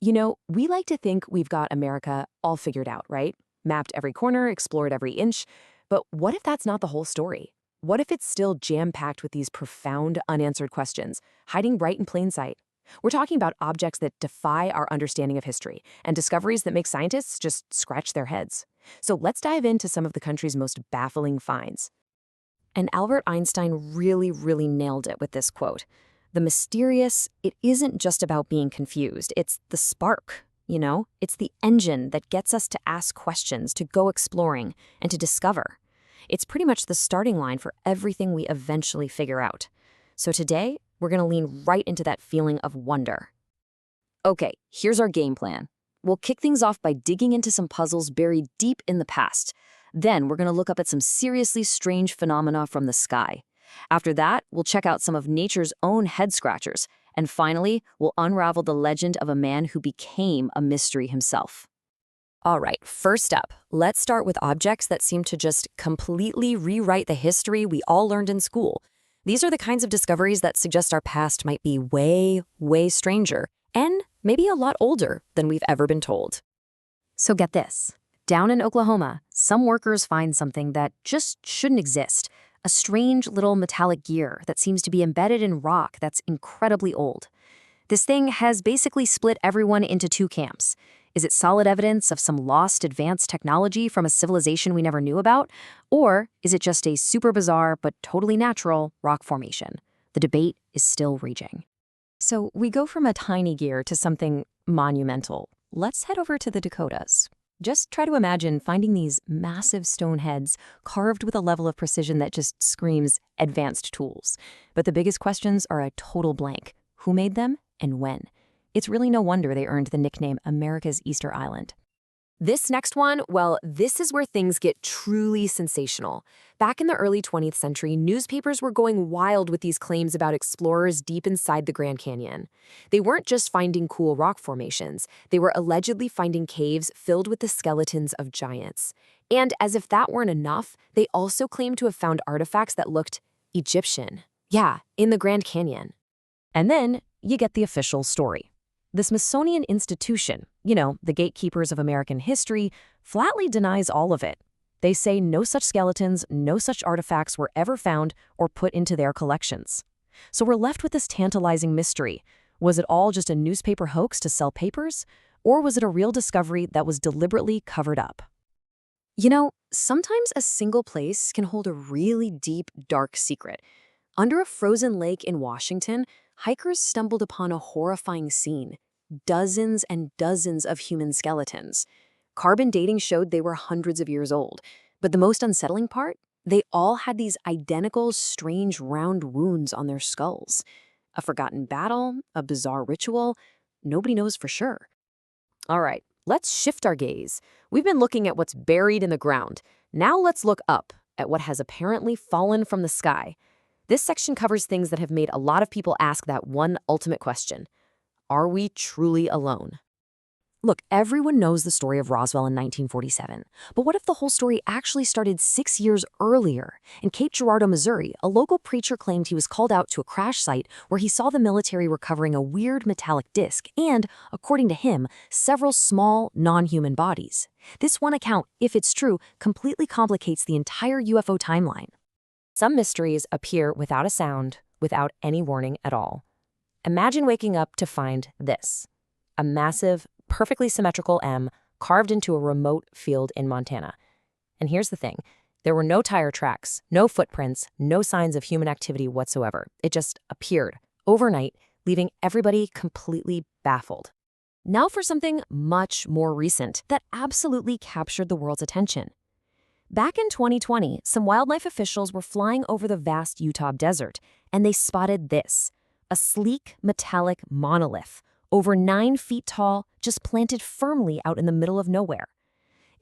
We like to think we've got America all figured out, right? Mapped every corner, explored every inch. But what if that's not the whole story? What if it's still jam-packed with these profound, unanswered questions, hiding right in plain sight? We're talking about objects that defy our understanding of history and discoveries that make scientists just scratch their heads. So let's dive into some of the country's most baffling finds. And Albert Einstein really nailed it with this quote. The mysterious, it isn't just about being confused. It's the spark, It's the engine that gets us to ask questions, to go exploring, and to discover. It's pretty much the starting line for everything we eventually figure out. So today, we're going to lean right into that feeling of wonder. Okay, here's our game plan. We'll kick things off by digging into some puzzles buried deep in the past. Then we're going to look up at some seriously strange phenomena from the sky. After that, we'll check out some of nature's own head-scratchers. And finally, we'll unravel the legend of a man who became a mystery himself. All right, first up, let's start with objects that seem to just completely rewrite the history we all learned in school. These are the kinds of discoveries that suggest our past might be way stranger and maybe a lot older than we've ever been told. So get this. Down in Oklahoma, some workers find something that just shouldn't exist. A strange little metallic gear that seems to be embedded in rock that's incredibly old. This thing has basically split everyone into two camps. Is it solid evidence of some lost advanced technology from a civilization we never knew about? Or is it just a super bizarre but totally natural rock formation? The debate is still raging. So we go from a tiny gear to something monumental. Let's head over to the Dakotas. Just try to imagine finding these massive stone heads carved with a level of precision that just screams advanced tools. But the biggest questions are a total blank. Who made them and when? It's really no wonder they earned the nickname America's Easter Island. This next one, well, this is where things get truly sensational. Back in the early 20th century, newspapers were going wild with these claims about explorers deep inside the Grand Canyon. They weren't just finding cool rock formations. They were allegedly finding caves filled with the skeletons of giants. And as if that weren't enough, they also claimed to have found artifacts that looked Egyptian. Yeah, in the Grand Canyon. And then you get the official story. The Smithsonian Institution, the gatekeepers of American history, flatly denies all of it. They say no such skeletons, no such artifacts were ever found or put into their collections. So we're left with this tantalizing mystery. Was it all just a newspaper hoax to sell papers? Or was it a real discovery that was deliberately covered up? Sometimes a single place can hold a really deep, dark secret. Under a frozen lake in Washington, hikers stumbled upon a horrifying scene. Dozens and dozens of human skeletons. Carbon dating showed they were hundreds of years old. But the most unsettling part? They all had these identical, strange, round wounds on their skulls. A forgotten battle, a bizarre ritual, nobody knows for sure. All right, let's shift our gaze. We've been looking at what's buried in the ground. Now let's look up at what has apparently fallen from the sky. This section covers things that have made a lot of people ask that one ultimate question. Are we truly alone? Look, everyone knows the story of Roswell in 1947. But what if the whole story actually started 6 years earlier? In Cape Girardeau, Missouri, a local preacher claimed he was called out to a crash site where he saw the military recovering a weird metallic disc and, according to him, several small, non-human bodies. This one account, if it's true, completely complicates the entire UFO timeline. Some mysteries appear without a sound, without any warning at all. Imagine waking up to find this. A massive, perfectly symmetrical M carved into a remote field in Montana. And here's the thing. There were no tire tracks, no footprints, no signs of human activity whatsoever. It just appeared overnight, leaving everybody completely baffled. Now for something much more recent that absolutely captured the world's attention. Back in 2020, some wildlife officials were flying over the vast Utah desert, and they spotted this. A sleek, metallic monolith, over 9 feet tall, just planted firmly out in the middle of nowhere.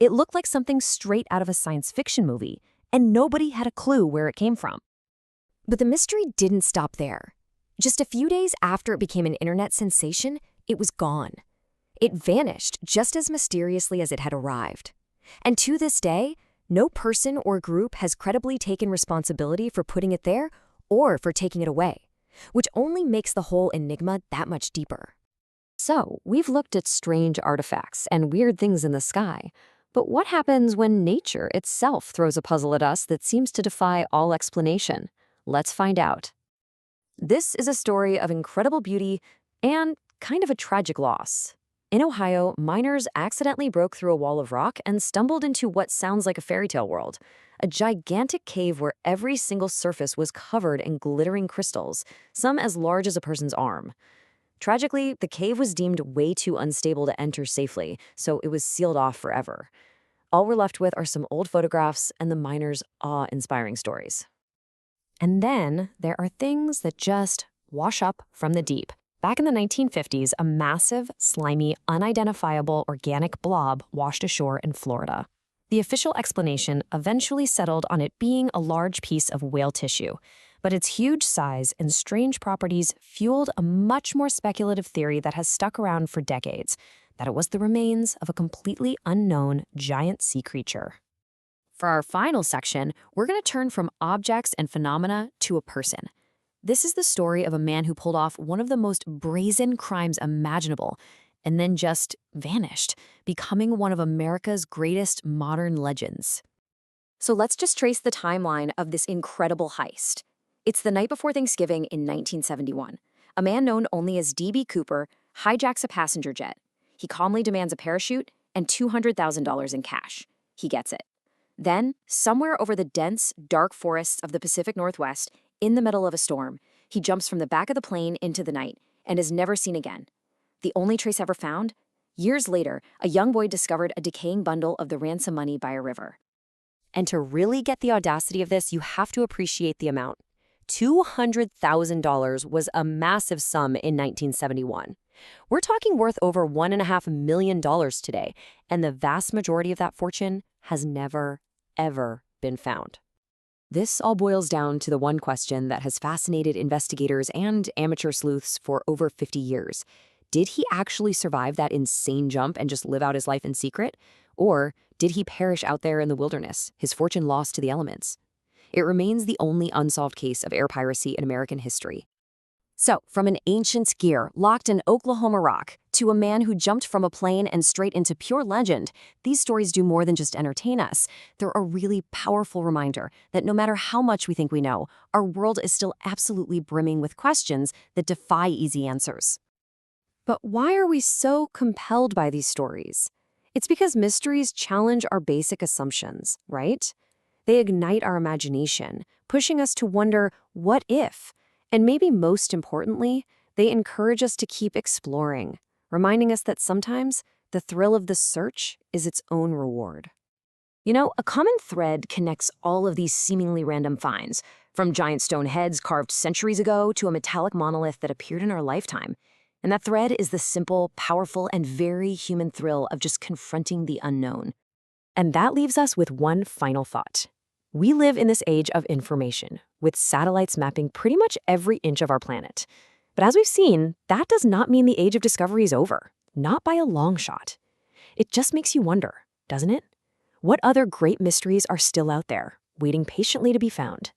It looked like something straight out of a science fiction movie, and nobody had a clue where it came from. But the mystery didn't stop there. Just a few days after it became an internet sensation, it was gone. It vanished just as mysteriously as it had arrived. And to this day, no person or group has credibly taken responsibility for putting it there or for taking it away, which only makes the whole enigma that much deeper. So, we've looked at strange artifacts and weird things in the sky. But what happens when nature itself throws a puzzle at us that seems to defy all explanation? Let's find out. This is a story of incredible beauty and kind of a tragic loss. In Ohio, miners accidentally broke through a wall of rock and stumbled into what sounds like a fairy tale world. A gigantic cave where every single surface was covered in glittering crystals, some as large as a person's arm. Tragically, the cave was deemed way too unstable to enter safely, so it was sealed off forever. All we're left with are some old photographs and the miners' awe-inspiring stories. And then there are things that just wash up from the deep. Back in the 1950s, a massive, slimy, unidentifiable organic blob washed ashore in Florida. The official explanation eventually settled on it being a large piece of whale tissue, but its huge size and strange properties fueled a much more speculative theory that has stuck around for decades, that it was the remains of a completely unknown giant sea creature. For our final section, we're going to turn from objects and phenomena to a person. This is the story of a man who pulled off one of the most brazen crimes imaginable and then just vanished, becoming one of America's greatest modern legends. So let's just trace the timeline of this incredible heist. It's the night before Thanksgiving in 1971. A man known only as D.B. Cooper hijacks a passenger jet. He calmly demands a parachute and $200,000 in cash. He gets it. Then, somewhere over the dense, dark forests of the Pacific Northwest, in the middle of a storm, he jumps from the back of the plane into the night and is never seen again. The only trace ever found? Years later, a young boy discovered a decaying bundle of the ransom money by a river. And to really get the audacity of this, you have to appreciate the amount. $200,000 was a massive sum in 1971. We're talking worth over $1.5 million today, and the vast majority of that fortune has never, ever been found. This all boils down to the one question that has fascinated investigators and amateur sleuths for over 50 years. Did he actually survive that insane jump and just live out his life in secret? Or did he perish out there in the wilderness, his fortune lost to the elements? It remains the only unsolved case of air piracy in American history. So, from an ancient skier locked in Oklahoma rock to a man who jumped from a plane and straight into pure legend, these stories do more than just entertain us. They're a really powerful reminder that no matter how much we think we know, our world is still absolutely brimming with questions that defy easy answers. But why are we so compelled by these stories? It's because mysteries challenge our basic assumptions, right? They ignite our imagination, pushing us to wonder, what if? And maybe most importantly, they encourage us to keep exploring, reminding us that sometimes the thrill of the search is its own reward. You know, a common thread connects all of these seemingly random finds, from giant stone heads carved centuries ago to a metallic monolith that appeared in our lifetime. And that thread is the simple, powerful, and very human thrill of just confronting the unknown. And that leaves us with one final thought. We live in this age of information, with satellites mapping pretty much every inch of our planet. But as we've seen, that does not mean the age of discovery is over, not by a long shot. It just makes you wonder, doesn't it? What other great mysteries are still out there, waiting patiently to be found?